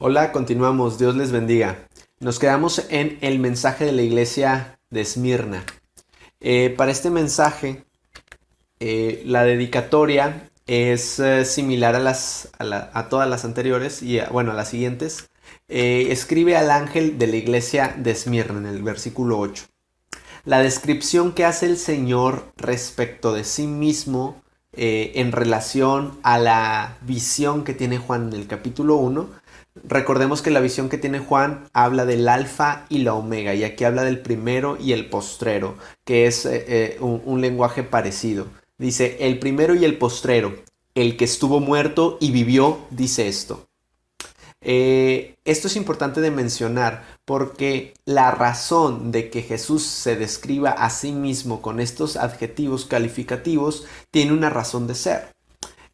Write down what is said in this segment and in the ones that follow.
Hola, continuamos. Dios les bendiga. Nos quedamos en el mensaje de la iglesia de Esmirna. Para este mensaje, la dedicatoria es similar a todas las anteriores y bueno, a las siguientes. Escribe al ángel de la iglesia de Esmirna en el versículo 8. La descripción que hace el Señor respecto de sí mismo en relación a la visión que tiene Juan en el capítulo 1. Recordemos que la visión que tiene Juan habla del alfa y la omega, y aquí habla del primero y el postrero, que es un lenguaje parecido. Dice, el primero y el postrero, el que estuvo muerto y vivió, dice esto. Esto es importante de mencionar porque la razón de que Jesús se describa a sí mismo con estos adjetivos calificativos tiene una razón de ser.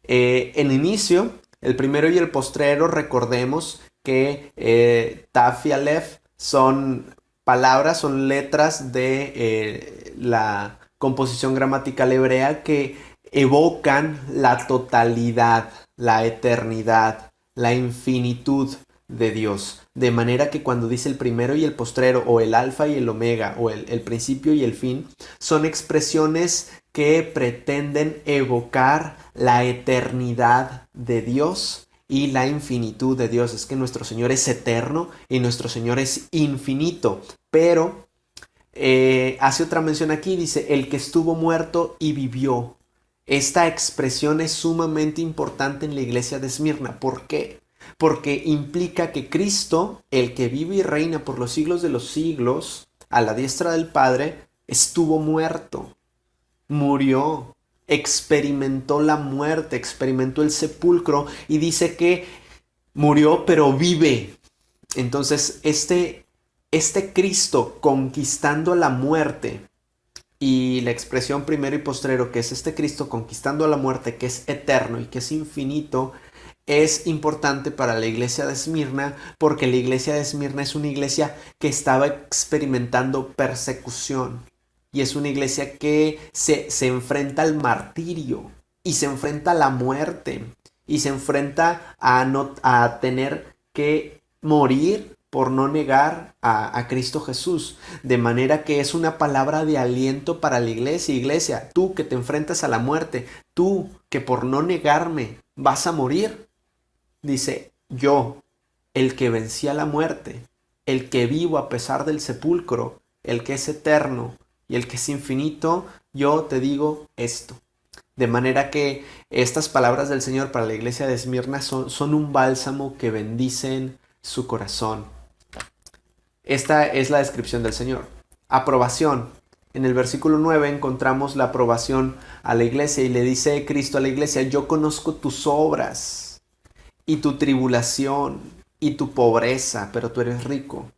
En inicio, el primero y el postrero, recordemos que Taf y Aleph son palabras, son letras de la composición gramatical hebrea que evocan la totalidad, la eternidad, la infinitud de Dios. De manera que cuando dice el primero y el postrero, o el alfa y el omega, o el principio y el fin, son expresiones que pretenden evocar la eternidad de Dios y la infinitud de Dios. Es que nuestro Señor es eterno y nuestro Señor es infinito. Pero hace otra mención aquí, dice, el que estuvo muerto y vivió. Esta expresión es sumamente importante en la iglesia de Esmirna. ¿Por qué? Porque implica que Cristo, el que vive y reina por los siglos de los siglos, a la diestra del Padre, estuvo muerto, murió, experimentó la muerte, experimentó el sepulcro y dice que murió pero vive. Entonces este Cristo conquistando la muerte, y la expresión primero y postrero, que es este Cristo conquistando a la muerte, que es eterno y que es infinito, es importante para la iglesia de Esmirna, porque la iglesia de Esmirna es una iglesia que estaba experimentando persecución. Y es una iglesia que se enfrenta al martirio y se enfrenta a la muerte y se enfrenta a tener que morir por no negar a Cristo Jesús. De manera que es una palabra de aliento para la iglesia. Iglesia, tú que te enfrentas a la muerte, tú que por no negarme vas a morir. Dice, yo, el que vencí a la muerte, el que vivo a pesar del sepulcro, el que es eterno y el que es infinito, yo te digo esto. De manera que estas palabras del Señor para la iglesia de Esmirna son un bálsamo que bendicen su corazón. Esta es la descripción del Señor. Aprobación. En el versículo 9 encontramos la aprobación a la iglesia y le dice Cristo a la iglesia, yo conozco tus obras y tu tribulación y tu pobreza, pero tú eres rico.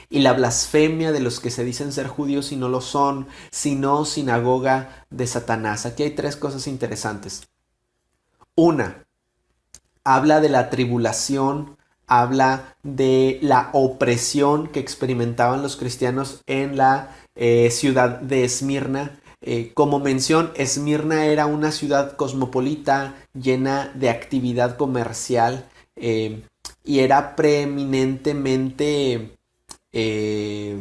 Y la blasfemia de los que se dicen ser judíos y no lo son, sino sinagoga de Satanás. Aquí hay tres cosas interesantes. Una, habla de la tribulación, habla de la opresión que experimentaban los cristianos en la ciudad de Esmirna. Como mención, Esmirna era una ciudad cosmopolita llena de actividad comercial y era preeminentemente, eh,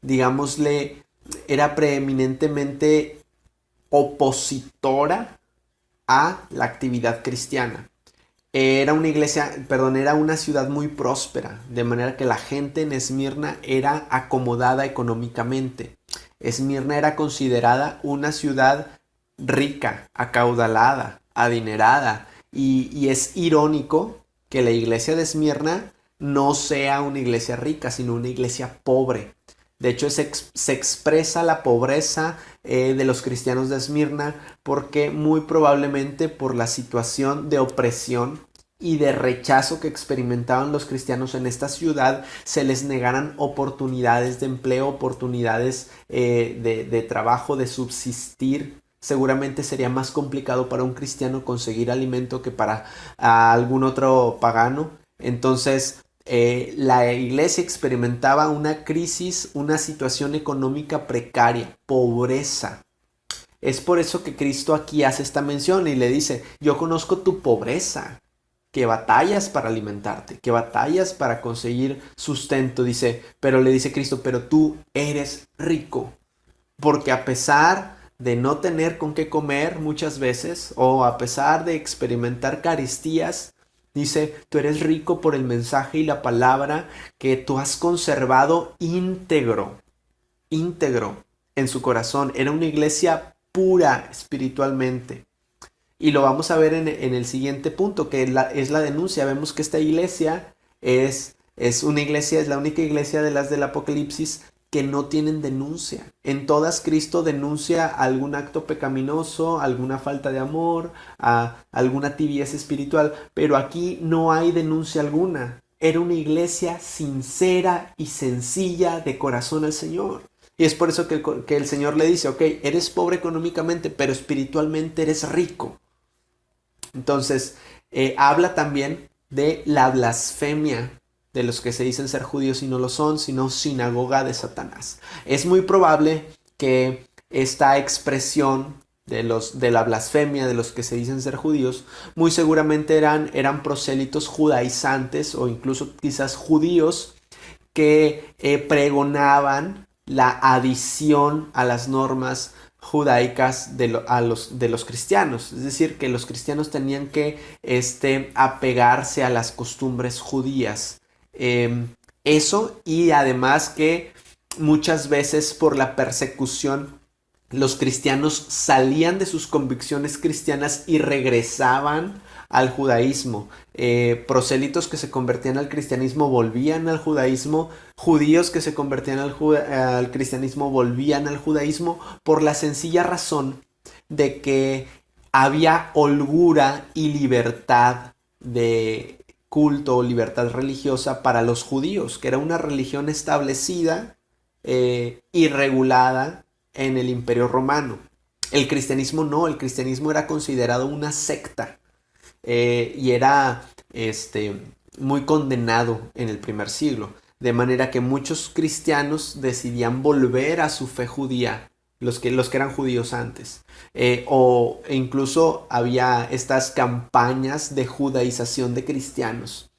digámosle, era preeminentemente opositora a la actividad cristiana. Era una iglesia, perdón, era una ciudad muy próspera, de manera que la gente en Esmirna era acomodada económicamente. Esmirna era considerada una ciudad rica, acaudalada, adinerada, y es irónico que la iglesia de Esmirna no sea una iglesia rica, sino una iglesia pobre. De hecho, se expresa la pobreza de los cristianos de Esmirna porque muy probablemente por la situación de opresión y de rechazo que experimentaban los cristianos en esta ciudad, se les negaran oportunidades de empleo, oportunidades de trabajo, de subsistir. Seguramente sería más complicado para un cristiano conseguir alimento que para algún otro pagano. Entonces, la iglesia experimentaba una crisis, una situación económica precaria, pobreza. Es por eso que Cristo aquí hace esta mención y le dice, yo conozco tu pobreza. que batallas para alimentarte, que batallas para conseguir sustento, dice, pero le dice Cristo, pero tú eres rico, porque a pesar de no tener con qué comer muchas veces, o a pesar de experimentar carestías, dice, tú eres rico por el mensaje y la palabra que tú has conservado íntegro, íntegro en su corazón. Era una iglesia pura espiritualmente. Y lo vamos a ver en el siguiente punto, que es la denuncia. Vemos que esta iglesia es una iglesia, es la única iglesia de las del Apocalipsis que no tienen denuncia. En todas Cristo denuncia algún acto pecaminoso, alguna falta de amor, alguna tibieza espiritual, pero aquí no hay denuncia alguna. Era una iglesia sincera y sencilla de corazón al Señor. Y es por eso que el Señor le dice, ok, eres pobre económicamente, pero espiritualmente eres rico. Entonces, habla también de la blasfemia de los que se dicen ser judíos y no lo son, sino sinagoga de Satanás. Es muy probable que esta expresión de la blasfemia de los que se dicen ser judíos, muy seguramente eran prosélitos judaizantes o incluso quizás judíos que pregonaban la adición a las normas judaicas de los cristianos. Es decir, que los cristianos tenían que apegarse a las costumbres judías. Eso, y además que muchas veces por la persecución los cristianos salían de sus convicciones cristianas y regresaban al judaísmo. Prosélitos que se convertían al cristianismo volvían al judaísmo. Judíos que se convertían al cristianismo volvían al judaísmo por la sencilla razón de que había holgura y libertad de culto o libertad religiosa para los judíos, que era una religión establecida y regulada en el Imperio Romano. El cristianismo no, el cristianismo era considerado una secta y era muy condenado en el primer siglo, de manera que muchos cristianos decidían volver a su fe judía, los que eran judíos antes, e incluso había estas campañas de judaización de cristianos.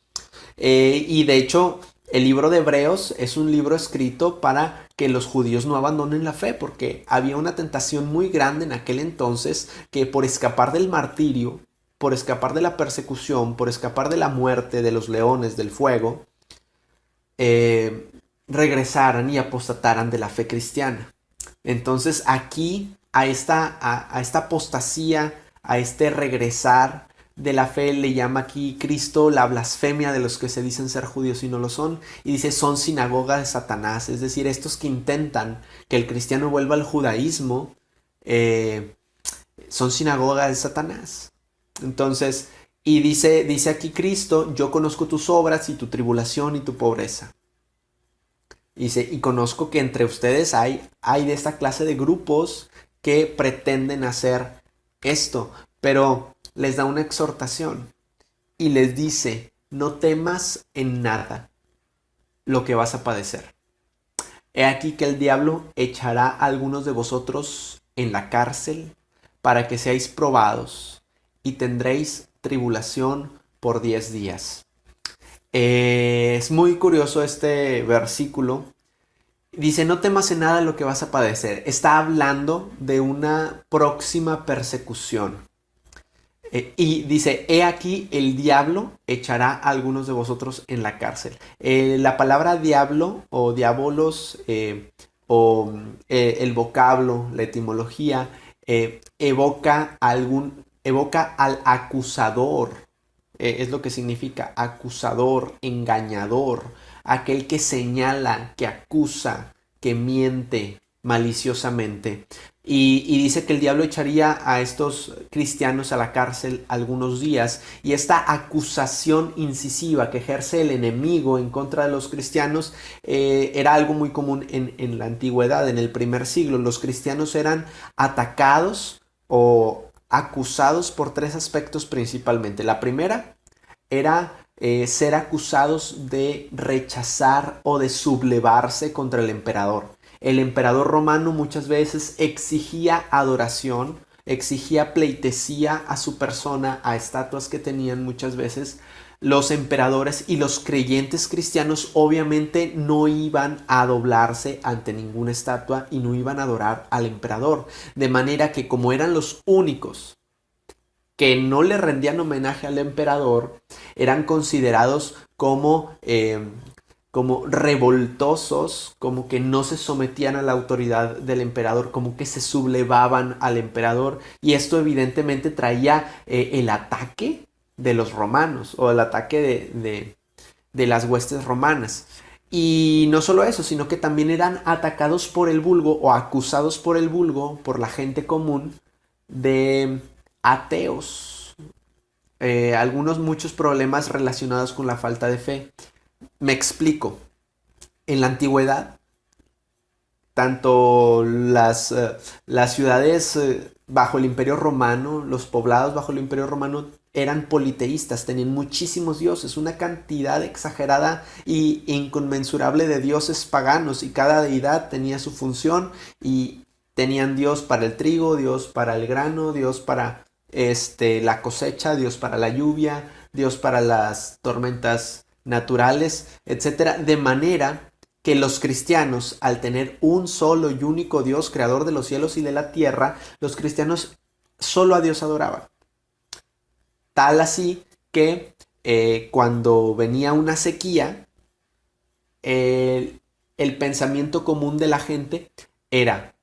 Y de hecho, el libro de Hebreos es un libro escrito para que los judíos no abandonen la fe, porque había una tentación muy grande en aquel entonces que por escapar del martirio, por escapar de la persecución, por escapar de la muerte, de los leones, del fuego, regresaran y apostataran de la fe cristiana. Entonces aquí a esta apostasía, a este regresar de la fe, le llama aquí Cristo la blasfemia de los que se dicen ser judíos y no lo son, y dice son sinagoga de Satanás, es decir, estos que intentan que el cristiano vuelva al judaísmo, son sinagoga de Satanás. Entonces, y dice aquí Cristo, yo conozco tus obras y tu tribulación y tu pobreza. Dice, y conozco que entre ustedes hay de esta clase de grupos que pretenden hacer esto, pero les da una exhortación y les dice, no temas en nada lo que vas a padecer. He aquí que el diablo echará a algunos de vosotros en la cárcel para que seáis probados y tendréis tribulación por 10 días. Es muy curioso este versículo. Dice, no temas en nada lo que vas a padecer. Está hablando de una próxima persecución. Y dice, he aquí el diablo echará a algunos de vosotros en la cárcel. La palabra diablo o diabolos el vocablo, la etimología, evoca al acusador. Es lo que significa acusador, engañador, aquel que señala, que acusa, que miente maliciosamente. Y dice que el diablo echaría a estos cristianos a la cárcel algunos días. Y esta acusación incisiva que ejerce el enemigo en contra de los cristianos era algo muy común en la antigüedad, en el primer siglo. Los cristianos eran atacados o acusados por 3 aspectos principalmente. La primera era ser acusados de rechazar o de sublevarse contra el emperador. El emperador romano muchas veces exigía adoración exigía pleitesía a su persona, a estatuas que tenían muchas veces. Los emperadores y los creyentes cristianos obviamente no iban a doblarse ante ninguna estatua y no iban a adorar al emperador. De manera que como eran los únicos que no le rendían homenaje al emperador, eran considerados como revoltosos, como que no se sometían a la autoridad del emperador, como que se sublevaban al emperador. Y esto evidentemente traía el ataque de los romanos o el ataque de las huestes romanas. Y no solo eso, sino que también eran atacados por el vulgo o acusados por el vulgo, por la gente común, de ateos. Muchos problemas relacionados con la falta de fe. Me explico. En la antigüedad, tanto las ciudades bajo el Imperio Romano, los poblados bajo el Imperio Romano eran politeístas, tenían muchísimos dioses, una cantidad exagerada e inconmensurable de dioses paganos, y cada deidad tenía su función y tenían Dios para el trigo, Dios para el grano, Dios para la cosecha, Dios para la lluvia, Dios para las tormentas naturales, etcétera, de manera que los cristianos, al tener un solo y único Dios, creador de los cielos y de la tierra, los cristianos solo a Dios adoraban. Tal así que cuando venía una sequía, el pensamiento común de la gente era: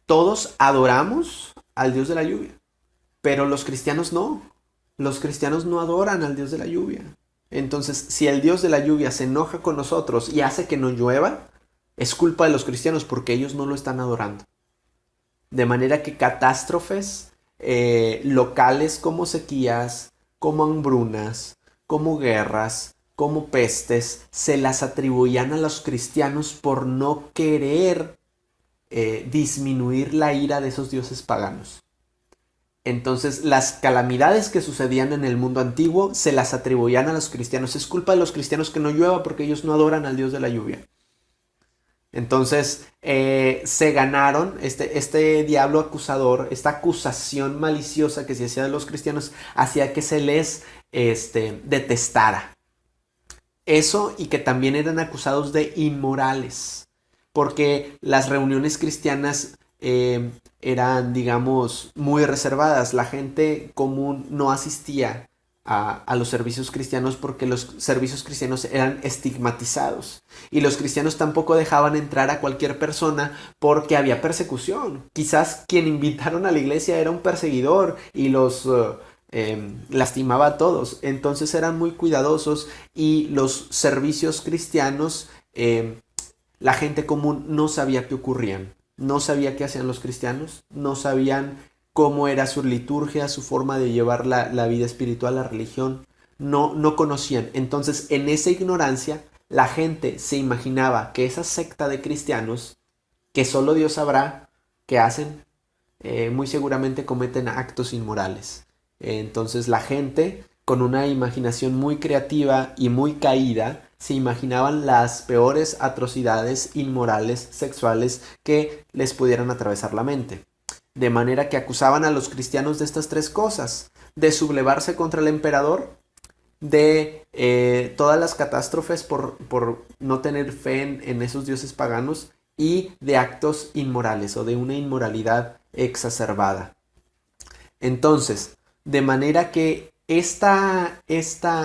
todos adoramos al Dios de la lluvia, pero los cristianos no. Los cristianos no adoran al Dios de la lluvia. Entonces, si el Dios de la lluvia se enoja con nosotros y hace que no llueva, es culpa de los cristianos porque ellos no lo están adorando. De manera que catástrofes locales como sequías, como hambrunas, como guerras, como pestes, se las atribuían a los cristianos por no querer disminuir la ira de esos dioses paganos. Entonces las calamidades que sucedían en el mundo antiguo se las atribuían a los cristianos. Es culpa de los cristianos que no llueva porque ellos no adoran al Dios de la lluvia. Entonces se ganaron este diablo acusador, esta acusación maliciosa que se hacía de los cristianos, hacía que se les detestara. Eso, y que también eran acusados de inmorales, porque las reuniones cristianas eran, digamos, muy reservadas. La gente común no asistía a los servicios cristianos porque los servicios cristianos eran estigmatizados. Y los cristianos tampoco dejaban entrar a cualquier persona porque había persecución. Quizás quien invitaron a la iglesia era un perseguidor y los lastimaba a todos. Entonces eran muy cuidadosos, y los servicios cristianos, la gente común no sabía qué ocurrían. No sabía qué hacían los cristianos, no sabían cómo era su liturgia, su forma de llevar la vida espiritual, la religión. No conocían. Entonces, en esa ignorancia, la gente se imaginaba que esa secta de cristianos, que solo Dios sabrá qué hacen, muy seguramente cometen actos inmorales. Entonces la gente, con una imaginación muy creativa y muy caída, se imaginaban las peores atrocidades inmorales sexuales que les pudieran atravesar la mente. De manera que acusaban a los cristianos de estas tres cosas: de sublevarse contra el emperador, de todas las catástrofes por no tener fe en esos dioses paganos, y de actos inmorales o de una inmoralidad exacerbada. Entonces, de manera que esta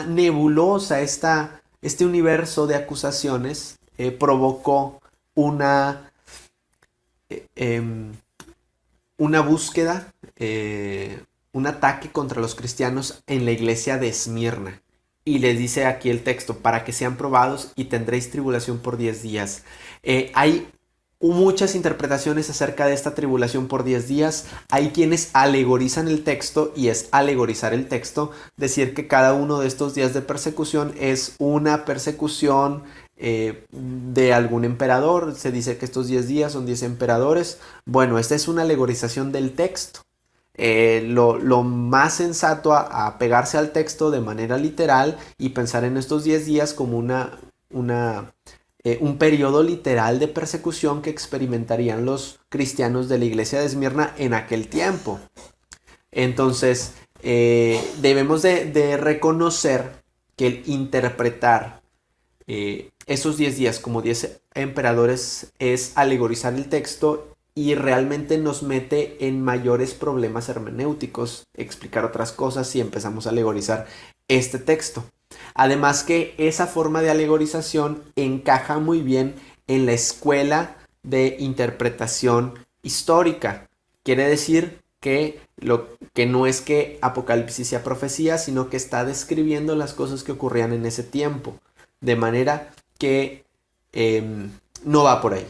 nebulosa, este universo de acusaciones provocó eh, em, una búsqueda, un ataque contra los cristianos en la iglesia de Esmirna. Y les dice aquí el texto: para que sean probados y tendréis tribulación por 10 días. Hay muchas interpretaciones acerca de esta tribulación por 10 días. Hay quienes alegorizan el texto, y es alegorizar el texto, decir que cada uno de estos días de persecución es una persecución de algún emperador. Se dice que estos 10 días son 10 emperadores. Bueno, esta es una alegorización del texto. Lo más sensato a pegarse al texto de manera literal y pensar en estos 10 días como una un periodo literal de persecución que experimentarían los cristianos de la iglesia de Esmirna en aquel tiempo. Entonces, debemos de reconocer que el interpretar esos 10 días como 10 emperadores es alegorizar el texto y realmente nos mete en mayores problemas hermenéuticos, explicar otras cosas si empezamos a alegorizar este texto. Además que esa forma de alegorización encaja muy bien en la escuela de interpretación histórica. Quiere decir que no es que Apocalipsis sea profecía, sino que está describiendo las cosas que ocurrían en ese tiempo. De manera que no va por ahí.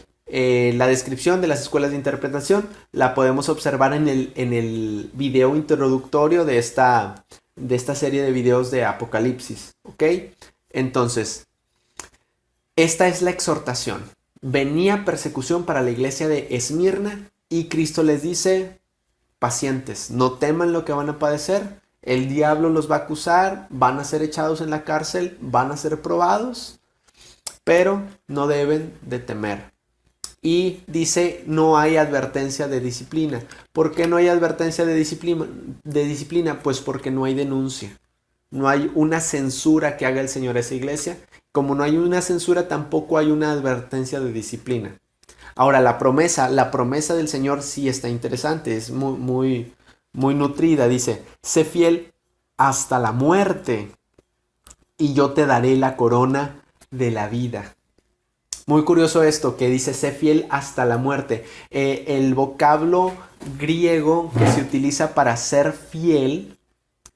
La descripción de las escuelas de interpretación la podemos observar en el video introductorio de esta serie de videos de Apocalipsis. ¿Ok? Entonces, esta es la exhortación. Venía persecución para la iglesia de Esmirna y Cristo les dice: pacientes, no teman lo que van a padecer. El diablo los va a acusar, van a ser echados en la cárcel, van a ser probados, pero no deben de temer. Y dice, no hay advertencia de disciplina. ¿Por qué no hay advertencia de disciplina? Pues porque no hay denuncia. No hay una censura que haga el Señor a esa iglesia. Como no hay una censura, tampoco hay una advertencia de disciplina. Ahora, la promesa del Señor sí está interesante, es muy nutrida. Dice, sé fiel hasta la muerte y yo te daré la corona de la vida. Muy curioso esto que dice, sé fiel hasta la muerte. El vocablo griego que se utiliza para ser fiel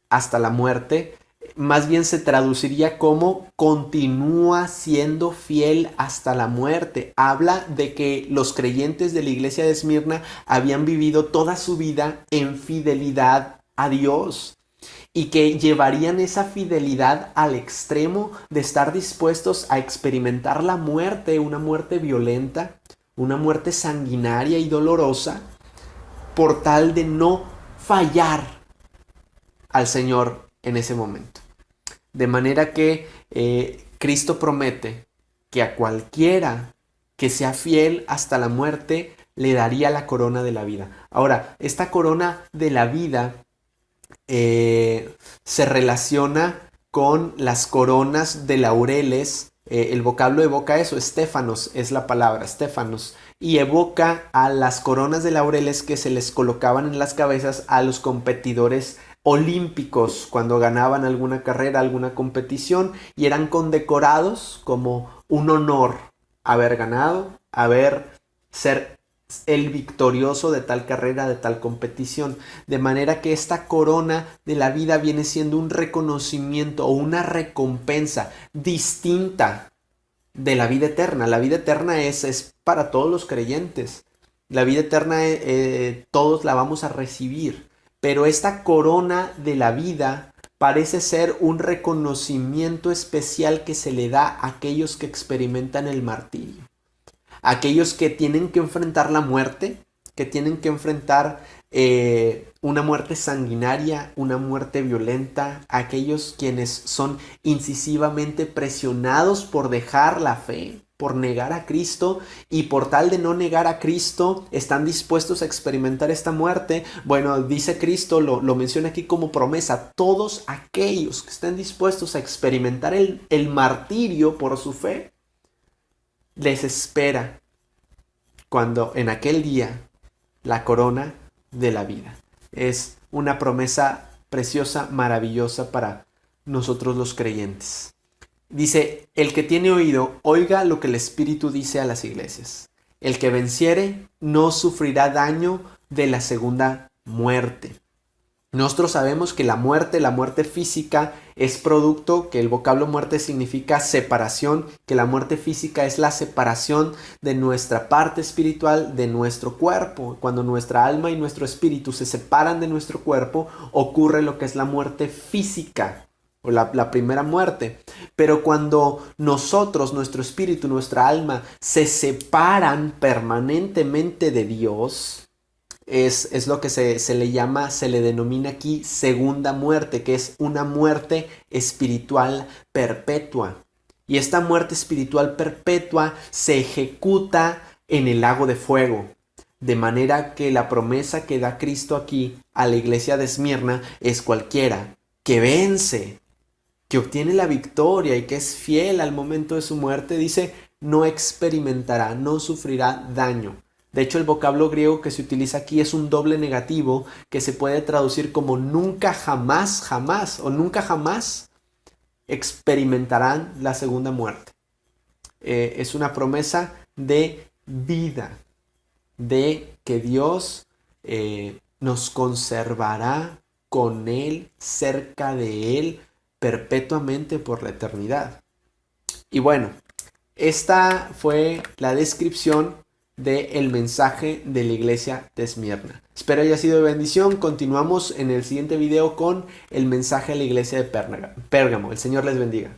hasta la muerte, más bien se traduciría como continúa siendo fiel hasta la muerte. Habla de que los creyentes de la iglesia de Esmirna habían vivido toda su vida en fidelidad a Dios y que llevarían esa fidelidad al extremo de estar dispuestos a experimentar la muerte, una muerte violenta, una muerte sanguinaria y dolorosa, por tal de no fallar al Señor en ese momento. De manera que Cristo promete que a cualquiera que sea fiel hasta la muerte le daría la corona de la vida. Ahora, esta corona de la vida se relaciona con las coronas de laureles. El vocablo evoca eso, estéfanos es la palabra, estéfanos, y evoca a las coronas de laureles que se les colocaban en las cabezas a los competidores olímpicos cuando ganaban alguna carrera, alguna competición, y eran condecorados como un honor haber ganado, ser el victorioso de tal carrera, de tal competición. De manera que esta corona de la vida viene siendo un reconocimiento o una recompensa distinta de la vida eterna. La vida eterna es para todos los creyentes. La vida eterna todos la vamos a recibir. Pero esta corona de la vida parece ser un reconocimiento especial que se le da a aquellos que experimentan el martirio. Aquellos que tienen que enfrentar la muerte, que tienen que enfrentar una muerte sanguinaria, una muerte violenta, aquellos quienes son incisivamente presionados por dejar la fe, por negar a Cristo, y por tal de no negar a Cristo están dispuestos a experimentar esta muerte. Bueno, dice Cristo, lo menciona aquí como promesa, todos aquellos que estén dispuestos a experimentar el martirio por su fe, les espera cuando en aquel día la corona de la vida. Es una promesa preciosa, maravillosa para nosotros los creyentes. Dice, el que tiene oído, oiga lo que el Espíritu dice a las iglesias. El que venciere no sufrirá daño de la segunda muerte. Nosotros sabemos que la muerte física es producto, que el vocablo muerte significa separación, que la muerte física es la separación de nuestra parte espiritual de nuestro cuerpo. Cuando nuestra alma y nuestro espíritu se separan de nuestro cuerpo, ocurre lo que es la muerte física o la primera muerte. Pero cuando nosotros, nuestro espíritu, nuestra alma se separan permanentemente de Dios, es lo que se le denomina aquí segunda muerte, que es una muerte espiritual perpetua. Y esta muerte espiritual perpetua se ejecuta en el lago de fuego. De manera que la promesa que da Cristo aquí a la iglesia de Esmirna es cualquiera que vence, que obtiene la victoria y que es fiel al momento de su muerte, dice, no experimentará, no sufrirá daño. De hecho, el vocablo griego que se utiliza aquí es un doble negativo que se puede traducir como nunca jamás, jamás o nunca jamás experimentarán la segunda muerte. Es una promesa de vida, de que Dios nos conservará con Él, cerca de Él, perpetuamente por la eternidad. Y bueno, esta fue la descripción del mensaje de la iglesia de Esmirna. Espero haya sido de bendición. Continuamos en el siguiente video con el mensaje de la iglesia de Pérgamo. El Señor les bendiga.